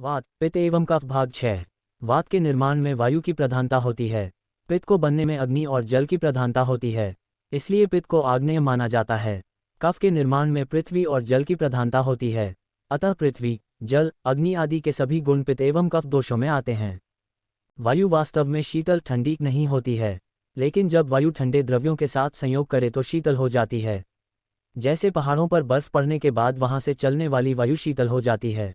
वात, पित्त एवं कफ भाग 6। वात के निर्माण में वायु की प्रधानता होती है। पित्त को बनने में अग्नि और जल की प्रधानता होती है, इसलिए पित्त को आग्नेय माना जाता है। कफ के निर्माण में पृथ्वी और जल की प्रधानता होती है, अतः पृथ्वी, जल, अग्नि आदि के सभी गुण पित्त एवं कफ दोषों में आते हैं। वायु वास्तव में शीतल ठंडी नहीं होती है, लेकिन जब वायु ठंडे द्रव्यों के साथ संयोग करे तो शीतल हो जाती है। जैसे पहाड़ों पर बर्फ पड़ने के बाद वहां से चलने वाली वायु शीतल हो जाती है।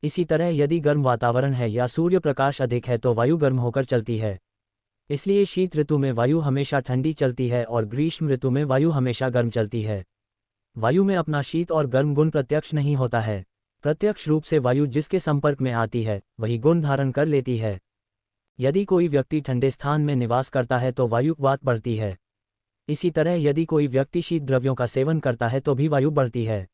इसी तरह यदि गर्म वातावरण है या सूर्य प्रकाश अधिक है तो वायु गर्म होकर चलती है। इसलिए शीत ऋतु में वायु हमेशा ठंडी चलती है और ग्रीष्म ऋतु में वायु हमेशा गर्म चलती है। वायु में अपना शीत और गर्म गुण प्रत्यक्ष नहीं होता है। प्रत्यक्ष रूप से वायु जिसके संपर्क में आती है वही गुण धारण कर लेती है। यदि कोई व्यक्ति ठंडे स्थान में निवास करता है तो वायु वात बढ़ती है। इसी तरह यदि कोई व्यक्ति शीत द्रव्यों का सेवन करता है तो भी वायु बढ़ती है।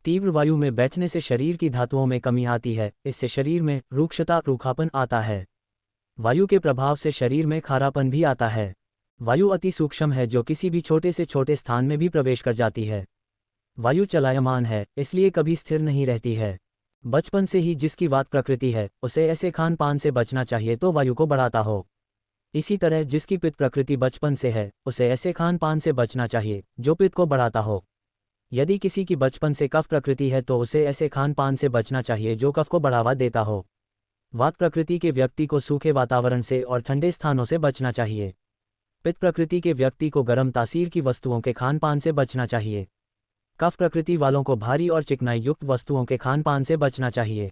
तीव्र वायु में बैठने से शरीर की धातुओं में कमी आती है, इससे शरीर में रूक्षता रूखापन आता है। वायु के प्रभाव से शरीर में खारापन भी आता है। वायु अति सूक्ष्म है जो किसी भी छोटे से छोटे स्थान में भी प्रवेश कर जाती है। वायु चलायमान है, इसलिए कभी स्थिर नहीं रहती है। बचपन से ही जिसकी वात प्रकृति है उसे ऐसे खान पान से बचना चाहिए तो वायु को बढ़ाता हो। इसी तरह जिसकी पित्त प्रकृति बचपन से है उसे ऐसे खान पान से बचना चाहिए जो पित्त को बढ़ाता हो। यदि किसी की बचपन से कफ प्रकृति है तो उसे ऐसे खान पान से बचना चाहिए जो कफ को बढ़ावा देता हो। वात प्रकृति के व्यक्ति को सूखे वातावरण से और ठंडे स्थानों से बचना चाहिए। पित्त प्रकृति के व्यक्ति को गर्म तासीर की वस्तुओं के खान पान से बचना चाहिए। कफ प्रकृति वालों को भारी और चिकनाई युक्त वस्तुओं के खान पान से बचना चाहिए।